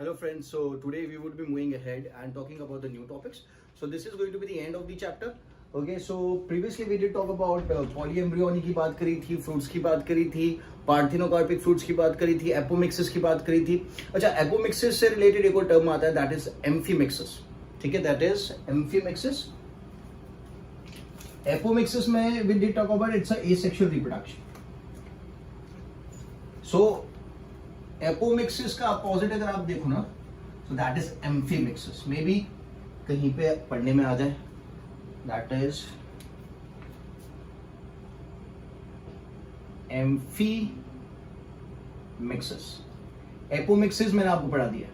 Hello friends, so today we would be moving ahead and talking about the new topics. So this is going to be the end of the chapter. Okay, so previously we did talk about polyembryony की बात करी थी, fruits की बात करी थी, parthenocarpic fruits की बात करी थी, apomixis की बात करी थी. अच्छा, apomixis से related एक और term आता है, that is amphimixis. ठीक है, that is amphimixis. Apomixis में we did talk about it's a asexual reproduction. So apomixis का अपोजिट अगर आप देखो ना, so that is amphimixis. May be कहीं पे पढ़ने में आ जाए, that is एम्फीमिक्सिस. एपोमिक्सिस मैंने आपको पढ़ा दिया,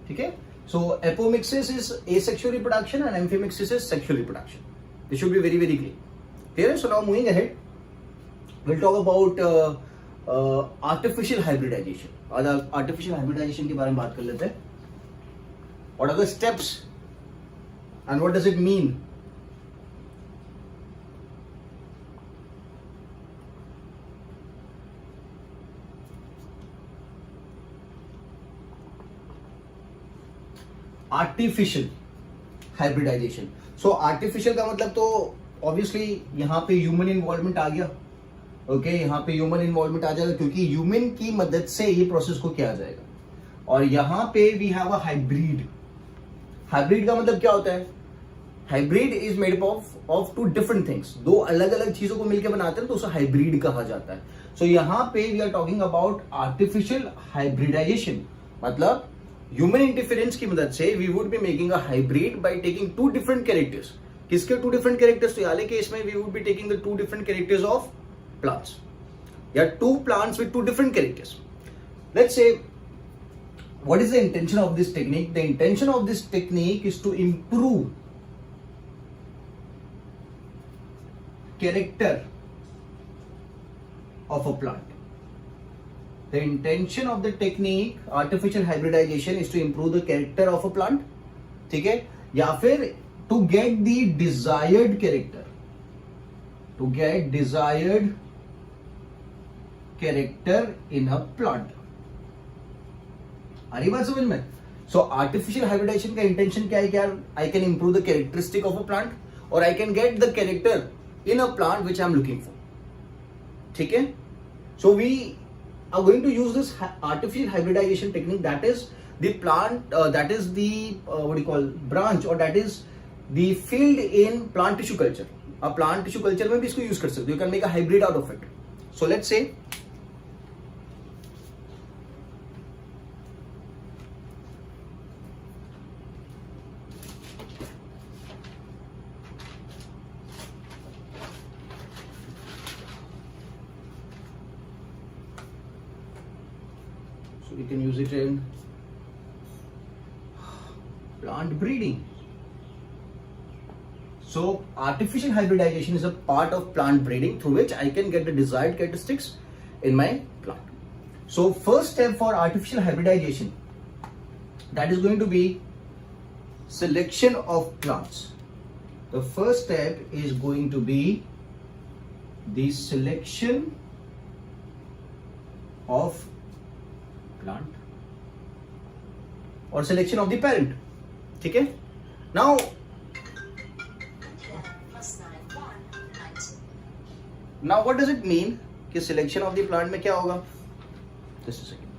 ठीक है. So apomixis is asexual reproduction and amphimixis is sexual reproduction. This should be very very clear. So now moving ahead, we'll talk about artificial hybridisation. आज आर्टिफिशियल हाइब्रिडाइजेशन के बारे में बात कर लेते हैं. What are the steps and what does it mean. Artificial hybridisation. So artificial का मतलब तो ऑब्वियसली यहां पे ह्यूमन इन्वॉल्वमेंट आ गया. ओके, यहाँ पे ह्यूमन इन्वॉल्वमेंट आ जाएगा क्योंकि ह्यूमन की मदद से ये प्रोसेस को किया जाएगा. और यहाँ पे we have a hybrid. Hybrid का मतलब क्या होता है? Hybrid is made of two different things. दो अलग अलग चीजों को मिलकर बनाते हैं तो उसे हाइब्रिड कहा जाता है. सो यहाँ पे we are talking about artificial hybridisation. मतलब ह्यूमन इंटरफेरेंस की मदद से we would be making a hybrid by taking two different characters. किसके टू डिफरेंट कैरेक्टर्स? तो यानी कि इसमें we would be taking the two different characters of plants. There are two plants with two different characters. Let's say, what is the intention of this technique? The intention of this technique is to improve character of a plant. The intention of the technique, artificial hybridization, is to improve the character of a plant. ठीक है? या फिर to get the desired character. To get desired character in a plant. आ रही बात समझ में? So artificial hybridisation का इंटेंशन क्या है? क्या I can improve the characteristic of a plant और I can get the character in a plant which I am looking for. ठीक है. So we are going to use this artificial hybridisation technique. That is the plant, that is the what you call branch, और that is the field in plant tissue culture. आप plant tissue culture में भी इसको use कर सकते हो. You can make a hybrid out of it. So let's say we can use it in plant breeding. So artificial hybridization is a part of plant breeding through which I can get the desired characteristics in my plant. So first step for artificial hybridization, that is going to be selection of plants. The first step is going to be the selection of plant or selection of the parent. ठीक है. Now what does it mean कि selection of the plant में क्या होगा? Just a second.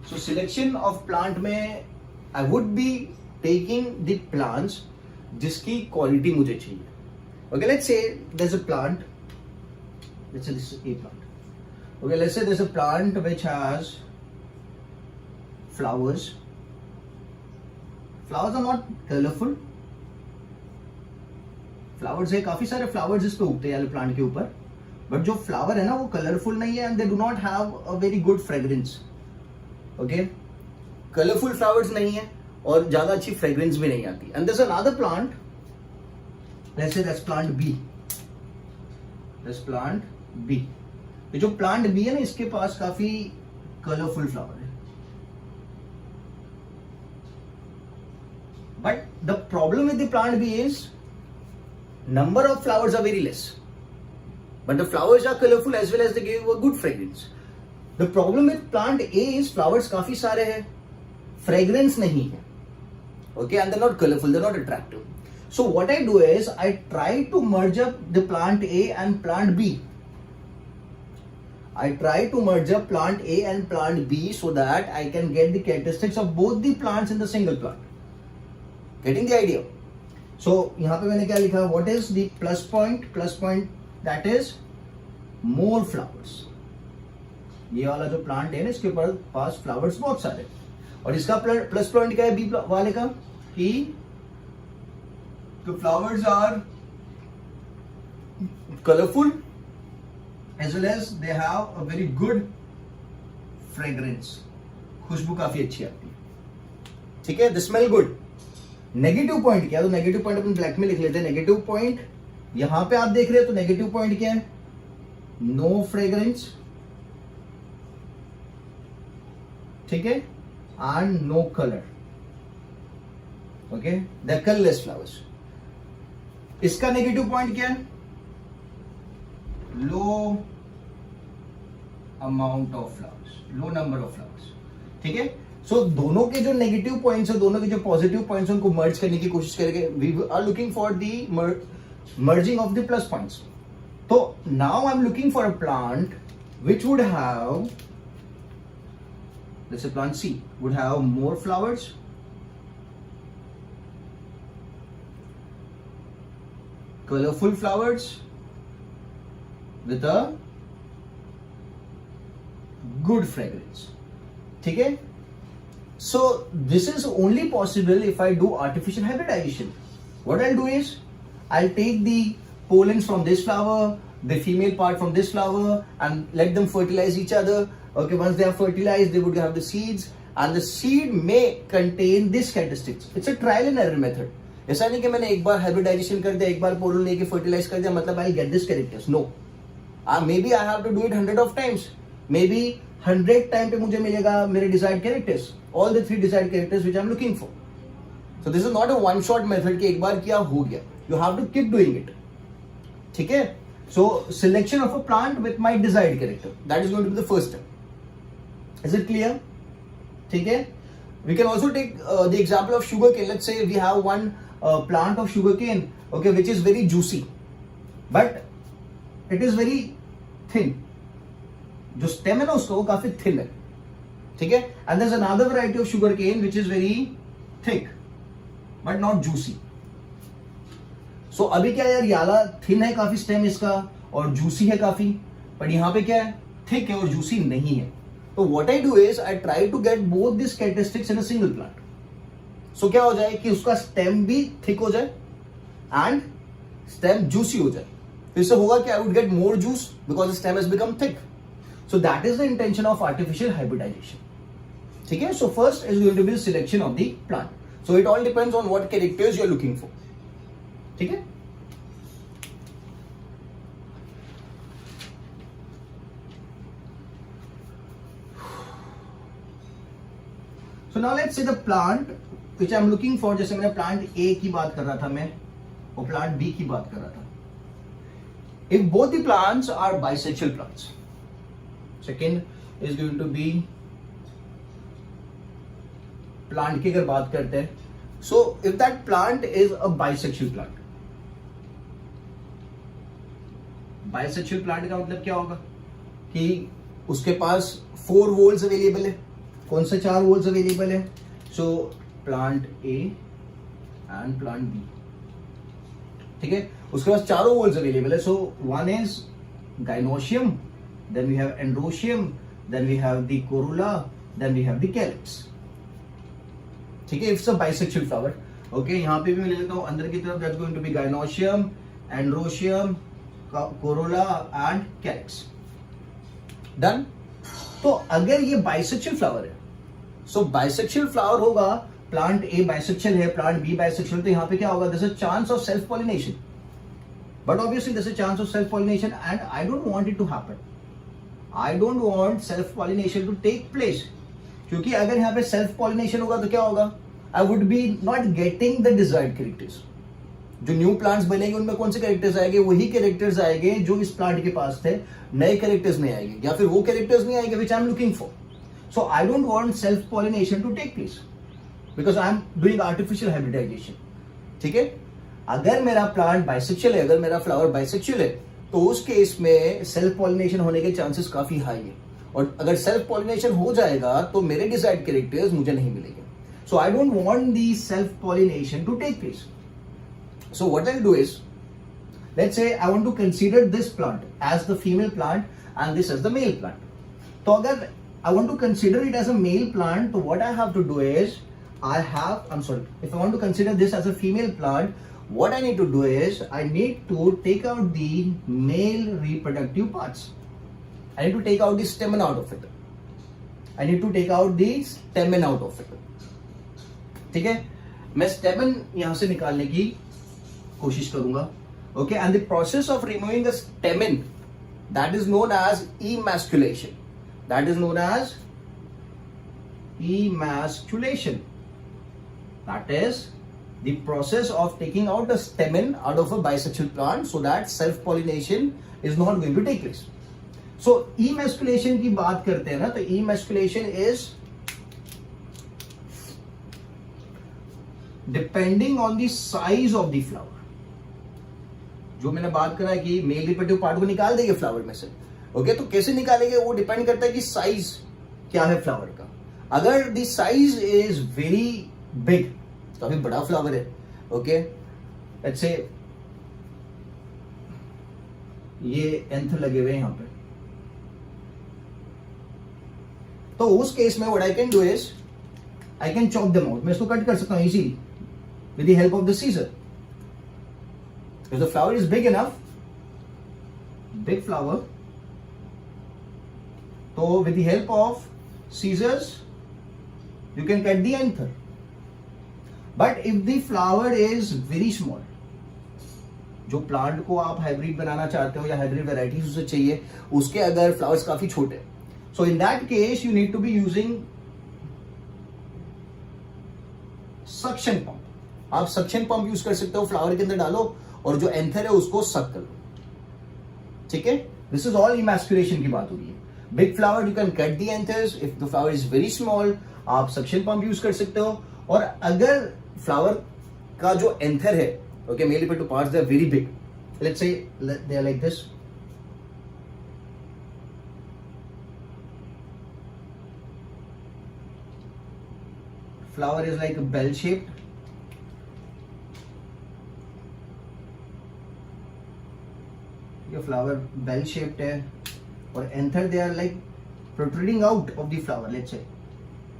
So selection of plant में I would be taking the plants जिसकी quality मुझे चाहिए. Okay, let's say there's a plant. Let's say this is a plant. Okay, let's say there's a plant which has flowers. Flowers are not colorful. Flowers है, काफी सारे flowers इस पे उगते हैं प्लांट के ऊपर, बट जो फ्लावर है ना वो कलरफुल नहीं है, and they do not have a very good fragrance. Okay, colourful flowers नहीं है और ज्यादा अच्छी फ्रेग्रेंस भी नहीं आती. And there is another plant, let's say that's plant B. This plant B, ये जो प्लांट बी है ना, इसके पास काफी कलरफुल फ्लावर है. But the problem with the plant B is number of flowers are very less, but the flowers are colorful as well as they give a good fragrance. The problem with plant A is flowers काफी सारे हैं, fragrance नहीं है. Okay, and they're not colorful, they're not attractive. So what I do is I try to merge up the plant A and plant B. I try to merge up plant A and plant B so that I can get the characteristics of both the plants in the single plant. Getting the idea? So यहाँ पे मैंने क्या लिखा? What is the plus point? Plus point that is more flowers. ये वाला जो plant है ना, इसके ऊपर पास फ्लावर्स बहुत सारे, और इसका प्लस पॉइंट क्या है बी वाले का, कि the flowers are colorful as well as they have a very good fragrance. खुशबू काफी अच्छी आती है. ठीक है, they smell good. Negative point क्या है? तो नेगेटिव पॉइंट अपन ब्लैक में लिख लेते हैं. नेगेटिव पॉइंट यहां पे आप देख रहे हैं, तो नेगेटिव पॉइंट क्या है? नो फ्रेग्रेंस, ठीक है, and no colour. Okay, the colourless flowers. इसका नेगेटिव पॉइंट क्या है? Low amount of flowers, low number of flowers. ठीक है, सो दोनों के जो नेगेटिव पॉइंट्स है, दोनों के जो पॉजिटिव पॉइंट्स, उनको मर्ज करने की कोशिश करेंगे. We are looking for the merging of the plus points. तो now I am looking for a plant which would have, let's say plant C would have more flowers, colorful flowers with a good fragrance. ठीक है, so this is only possible if I do artificial hybridization. What I'll do is I'll take the pollens from this flower, the female part from this flower, and let them fertilize each other. Okay, once they are fertilized, they would have the seeds, and the seed may contain these characteristics. It's a trial and error method. ऐसा नहीं कि मैंने एक बार hybridisation कर दिया, एक बार pollen लेके fertilise कर दिया, मतलब I'll get this characters. No, maybe I have to do it 100 of times. Maybe 100 time पे मुझे मिलेगा मेरे desired characters, all the 3 desired characters which I'm looking for. So this is not a one shot method कि एक बार किया हो गया. You have to keep doing it. ठीक है? So selection of a plant with my desired character, that is going to be the first step. Is it clear? ठीक है? We can also take the example of sugarcane. Let's say we have one plant of sugarcane, okay, which is very juicy, but it is very thin. जो stem है ना उसका, वो काफी thin है. ठीक है? And there's another variety of sugarcane which is very thick, but not juicy. So अभी क्या यार, याला thin है काफी stem इसका, और juicy है काफी, पर यहाँ पे क्या है? Thick है और juicy नहीं है. So what I do is I try to get both these characteristics in a single plant. So क्या हो जाए कि उसका stem भी thick हो जाए and stem juicy हो जाए. तो इससे होगा कि I would get more juice because the stem has become thick. So that is the intention of artificial hybridization. ठीक है? So first is going to be the selection of the plant. So it all depends on what characters you are looking for. ठीक है? So now let's say the plant which I am looking for, जैसे मैंने plant A की बात कर रहा था मैं, और plant B की बात कर रहा था. If both the plants are bisexual plants, second is going to be plant की अगर बात करते हैं, so if that plant is a bisexual plant, bisexual plant का मतलब क्या होगा कि उसके पास 4 वोल्स अवेलेबल है. कौन से 4 वोल्स अवेलेबल है? So plant A and plant B. ठीक है, उसके पास चारों वोल्स अवेलेबल है. So one is gynoecium, then we have androecium, then we have the corolla, then we have the calyx. ठीक है, it's a bisexual flower. Okay, यहाँ पे भी मैं ले लेता हूँ अंदर की तरफ. That's going to be gynoecium, androecium, corolla and calyx. Done. तो अगर ये बाइसेक्सुअल फ्लावर है, सो बाइसेक्सुअल फ्लावर होगा, प्लांट ए बाइसेक्सुअल है, प्लांट बी बाइसेक्सुअल, तो यहाँ पे क्या होगा? This is chance of self pollination. But obviously this is chance of self pollination and I don't want it to happen. I don't want self pollination to take place, क्योंकि अगर यहाँ पे self pollination होगा तो क्या होगा? I would be not getting the desired characters. जो new plants बनेंगे उनमें कौन से कैरेक्टर्स आएंगे? वही कैरेक्टर्स आएंगे जो इस प्लांट के पास थे, नए कैरेक्टर्स नहीं आएंगे, या फिर वो कैरेक्टर्स नहीं आएंगे which I am looking for. So I don't want self pollination to take place because I am doing artificial hybridisation. ठीक है, अगर मेरा प्लांट बाइसेक्सुअल है, अगर मेरा फ्लावर बाइसेक्सुअल है, तो उस केस में सेल्फ पॉलिनेशन होने के चांसेस काफी हाई है. और अगर सेल्फ पॉलिनेशन हो जाएगा तो मेरे डिजायर्ड कैरेक्टर्स मुझे नहीं मिलेंगे. So I don't want the self pollination to take place. So what I'll do is, let's say I want to consider this plant as the female plant and this as the male plant. So अगर I want to consider it as a male plant, so what I have to do is, if I want to consider this as a female plant, what I need to do is, I need to take out the male reproductive parts. I need to take out the stamen out of it. I need to take out the stamen out of it. ठीक है, मैं stamen यहां से निकालने की कोशिश करूंगा. Okay, and the process of removing the stamen, that is known as emasculation. That is known as emasculation. That is the process of taking out the stamen out of a bisexual plant so that self pollination is not going to take place. So emasculation की बात करते हैं ना, तो emasculation is depending on the size of the flower. जो मैंने बात करा है कि मेल रिप्रोडक्टिव पार्ट को निकाल देंगे फ्लावर में से. ओके, तो कैसे निकालेंगे वो डिपेंड करता है कि साइज क्या है फ्लावर का. अगर the size is very big, काफी बड़ा फ्लावर है, ओके, लेट्स से ये एंथर लगे हुए हैं यहां पे, तो उस केस में what I can do is I can chop them out. मैं इसको कट कर सकता हूं easily with the help of the seizure. If the flower is big enough, big flower, so with the help of scissors, you can cut the anther. But if the flower is very small, जो plant को आप hybrid बनाना चाहते हो या hybrid varieties उसे चाहिए, उसके अगर फ्लावर्स काफी छोटे, so in that case you need to be using suction pump. आप सक्शन पंप यूज कर सकते हो, फ्लावर के अंदर डालो और जो एंथर है उसको सक कर लो. ठीक है, दिस इज ऑल इमैस्कुलेशन की बात हो रही है. Big flower you can cut the anthers. If the flower is very small, आप सक्शन पंप यूज कर सकते हो. और अगर फ्लावर का जो एंथर है, okay, male reproductive parts they are very big, let's say they are like this, flower is like bell shaped. ये फ्लावर बेल शेप्ड है और anther they are like protruding out of the flower. Let's say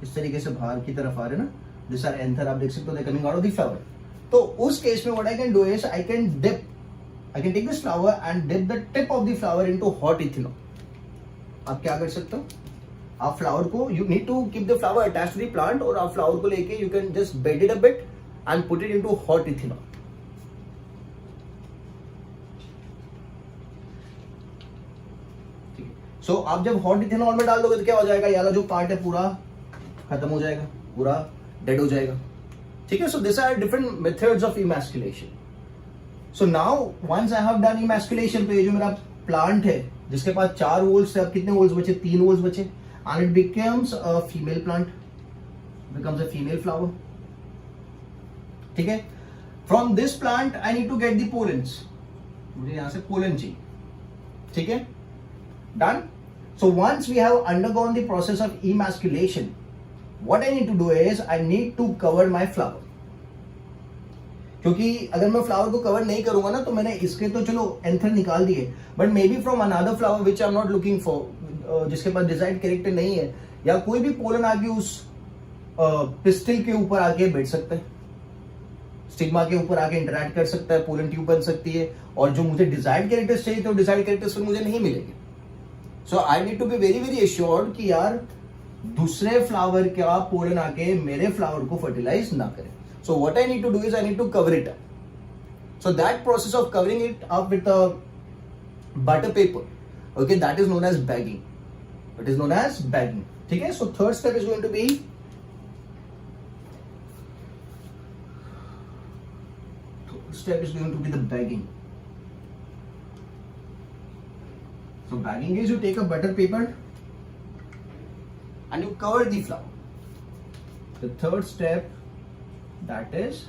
इस तरीके से बाहर की तरफ आ रहे हैं ना, दिस आर एंथर, आप देख सकते हो, they coming out of the flower. तो उस केस में what I can do is I can take this flower and dip the tip of the flower into hot ethanol. आप क्या कर सकते हो, आप फ्लावर को, you need to keep the flower attached to the plant, और आप flower को लेके you can just bend it a bit and put it into hot ethanol. सो आप जब हॉट इथेनॉल में डाल दोगे तो क्या हो जाएगा, ये वाला जो पार्ट है पूरा खत्म हो जाएगा, पूरा डेड हो जाएगा. ठीक है, so this are different methods of emasculation. So now once I have done emasculation, तो ये जो मेरा प्लांट है जिसके पास 4 वोल्ट्स थे, अब कितने वोल्ट्स बचे, 3 वोल्ट्स बचे, and it becomes a female plant, becomes a female flower. ठीक है, from this plant I need to get the pollens. मुझे यहां से पोलन चाहिए. ठीक है, done. So once we have undergone the process of emasculation, what I need to do is I need to cover my flower. क्योंकि अगर मैं flower को कवर नहीं करूंगा ना, तो मैंने इसके तो चलो एंथर निकाल दिए, but may be from another flower which I am not looking for, जिसके पास डिजायर्ड कैरेक्टर नहीं है, या कोई भी पोलन आके उस पिस्टिल के ऊपर आके बैठ सकता है, स्टिग्मा के ऊपर आके इंटरैक्ट कर सकता है, पोलन ट्यूब बन सकती है, और जो मुझे डिजायर्ड कैरेक्टर्स चाहिए तो डिजायर्ड कैरेक्टर्स फिर मुझे नहीं मिलेंगे. So I need to be very very assured कि यार दूसरे फ्लावर का पोलन आके मेरे फ्लावर को फर्टिलाइज ना करे. So what I need to do is I need to cover it up. So that process of covering it up with butter paper, okay, that is known as bagging. It is known as bagging. ठीक है, so third step is going to be step is going to be the bagging. So bagging is you take a butter paper and you cover the flower. The third step, that is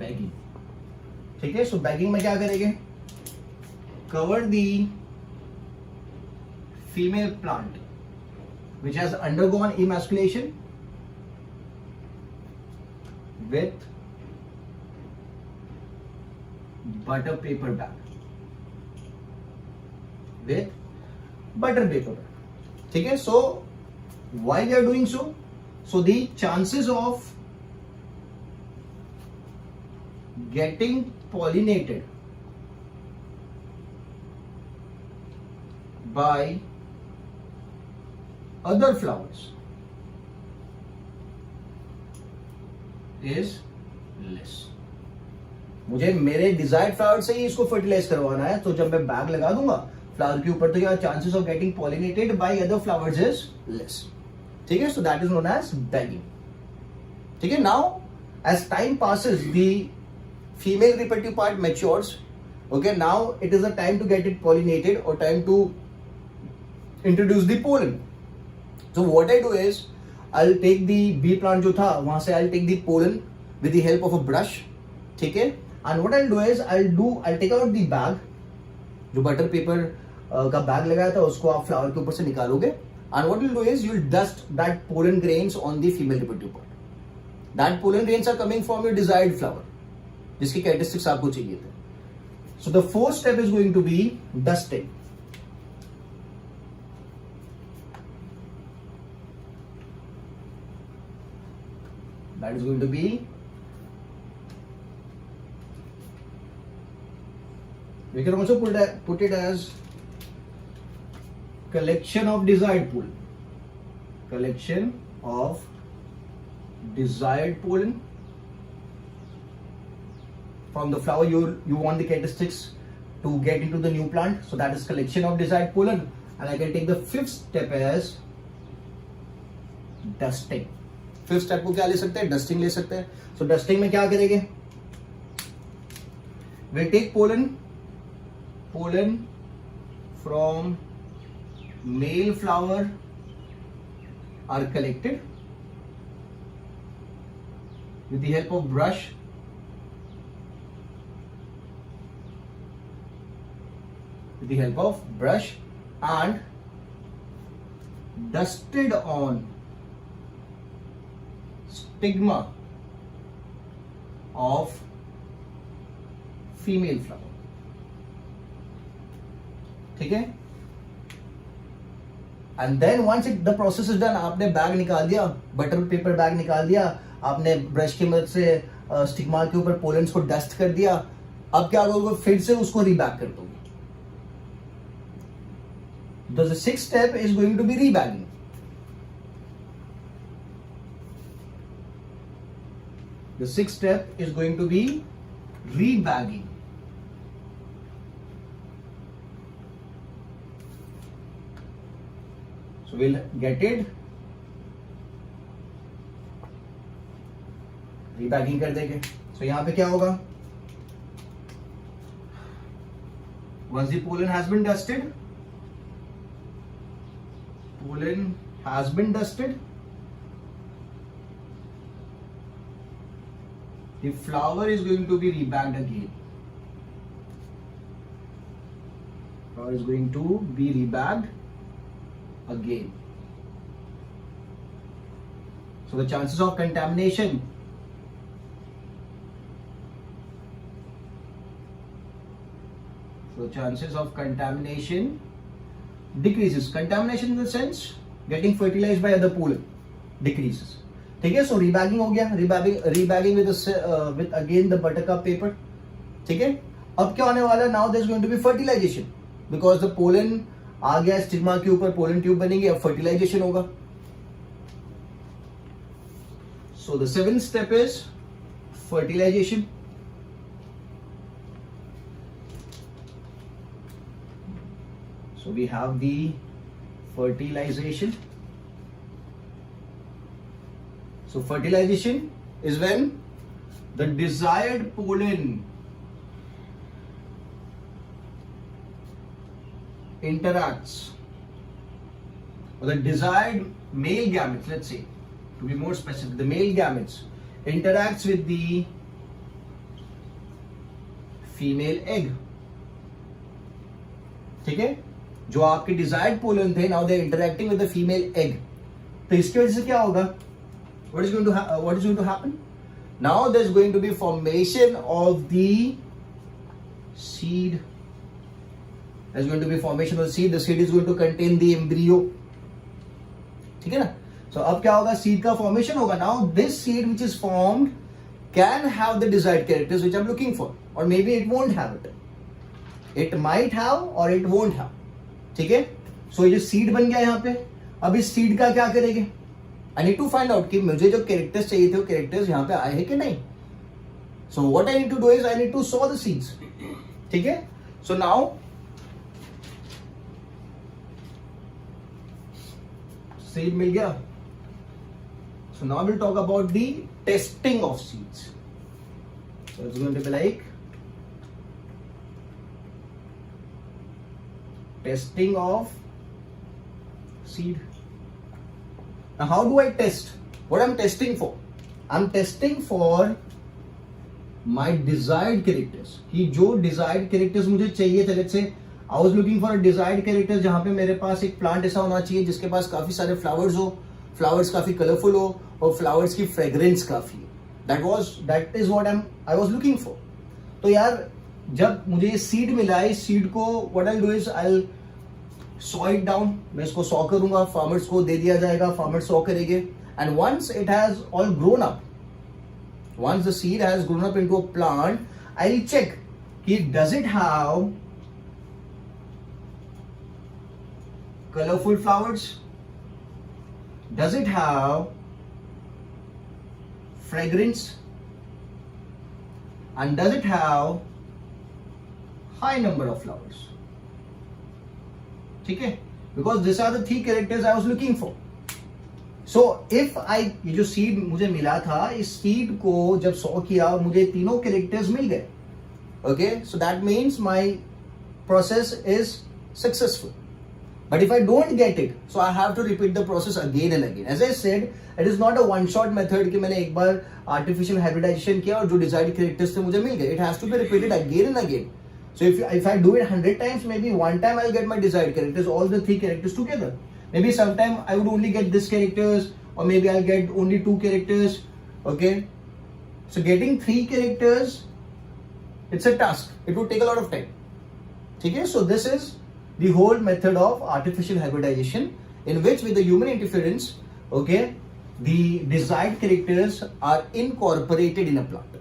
bagging. ठीक है, so bagging में क्या करेंगे? Cover the female plant which has undergone emasculation with butter paper bag. With butter paper bag. ठीक है, so why we are doing so? So the chances of getting pollinated by other flowers is less. मुझे मेरे desired flower से ही इसको fertilise करवाना है, तो जब मैं बैग लगा दूंगा फ्लावर के ऊपर तो क्या chances of getting pollinated by other flowers is less. ठीक है, so that is known as bagging. ठीक है, now as time passes the female reproductive part matures. Okay, now it is a time to get it pollinated or time to introduce the pollen. So what I do is I'll take the bee plant जो था वहां से I'll take the pollen with the help of a brush. ठीक है, and what I'll do is I'll take out the bag, जो butter paper का bag लगाया था उसको आप फ्लावर के ऊपर से निकालोगे. And what you'll do is you'll dust that pollen grains on the female reproductive part. That pollen grains are coming from your desired flower, जिसकी characteristics आपको चाहिए थे. So the fourth step is going to be dusting. That is going to be, we can also put it as collection of desired pollen. Collection of desired pollen from the flower. You want the characteristics to get into the new plant, so that is collection of desired pollen. And I can take the fifth step as dusting. Fifth step को क्या ले सकते हैं? Dusting ले सकते हैं. सो dusting में क्या करेंगे? we take pollen from male flower are collected with the help of brush. With the help of brush and dusted on stigma of female flower. ठीक है, and then once the process is done, आपने bag निकाल दिया, butter paper bag निकाल दिया, आपने brush की मदद से स्टिग्मा के ऊपर पोलेंस को डस्ट कर दिया. अब क्या करोगे? फिर से उसको रीबैग कर दोगे. The sixth step is going to be rebagging. The sixth step is going to be rebagging. So we'll get it. Rebagging कर देंगे. So यहाँ पे क्या होगा? Once the pollen has been dusted, the flower is going to be rebagged again. Flower is going to be rebagged again. So the chances of contamination decreases. Contamination in the sense getting fertilized by other pollen decreases. ठीक है, so rebagging हो गया. Rebagging with again the buttercup paper. ठीक है, अब क्या होने वाला है? Now there is going to be fertilization because the pollen आ गया स्टिग्मा के ऊपर, पोलन ट्यूब बनेगी, अब फर्टिलाइजेशन होगा. So the seventh step is fertilization. So we have the fertilization. So fertilization is when the desired pollen interacts, or the desired male gametes, let's say, to be more specific, the male gametes interacts with the female egg. ठीक है, जो आपके desired pollen थे, now they are interacting with the female egg. तो इसकी वजह से क्या होगा? what is going to happen? Now there is going to be formation of the seed. There is going to be formation of the seed. The seed is going to contain the embryo. ठीक है ना? So अब क्या होगा? Seed का formation होगा. Now this seed which is formed can have the desired characters which I'm looking for, or maybe it won't have it. It might have or it won't have. ठीक है? So ये seed बन गया यहाँ पे. अब इस seed का क्या करेंगे? I need to find out कि मुझे जो characters चाहिए थे वो characters यहाँ पे आए हैं कि नहीं. So what I need to do is I need to sow the seeds. ठीक है? So now seed मिल गया. So now we'll talk about the testing of seeds. So it's going to be like testing of seed. Now how do I test? What I'm testing for? I'm testing for my desired characters. कि जो desired characters मुझे चाहिए थे. Let's say I was looking for a desired characters जहाँ पे मेरे पास एक plant ऐसा होना चाहिए जिसके पास काफी सारे flowers हो, flowers काफी colorful हो और flowers की fragrance काफी हो. That is what I was looking for. तो यार जब मुझे ये सीड मिला है, इस सीड को what I'll do is I'll sow it down. मैं इसको सॉ करूंगा, फार्मर्स को दे दिया जाएगा, फार्मर्स सॉ करेंगे. And once it has all grown up, once the seed has grown up into a plant, I'll check कि does it have colorful flowers? Does it have fragrance? And does it have high number of flowers? ठीक है? Because these are the three characters I was looking for. So if ये जो seed मुझे मिला था, इस seed को जब सॉ किया मुझे तीनों characters मिल गए. Okay, so that means my process is successful. But if I don't get it, so I have to repeat the process again and again. As I said, it is not a one-shot method कि मैंने एक बार artificial hybridization किया और जो desired characters थे मुझे मिल गए. It has to be repeated again and again. So if I do it 100 times, maybe one time I'll get my desired characters, all the three characters together. Maybe sometime I would only get this characters, or maybe I'll get only 2 characters. Okay, so getting 3 characters, it's a task. It would take a lot of time. Okay, so this is the whole method of artificial hybridization, in which with the human interference, okay, the desired characters are incorporated in a plant.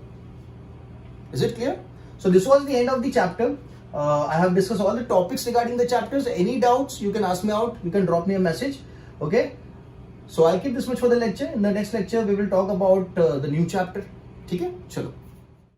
Is it clear? So this was the end of the chapter. I have discussed all the topics regarding the chapters. Any doubts, you can ask me out. You can drop me a message. Okay. So I'll keep this much for the lecture. In the next lecture, we will talk about the new chapter. ठीक है? चलो.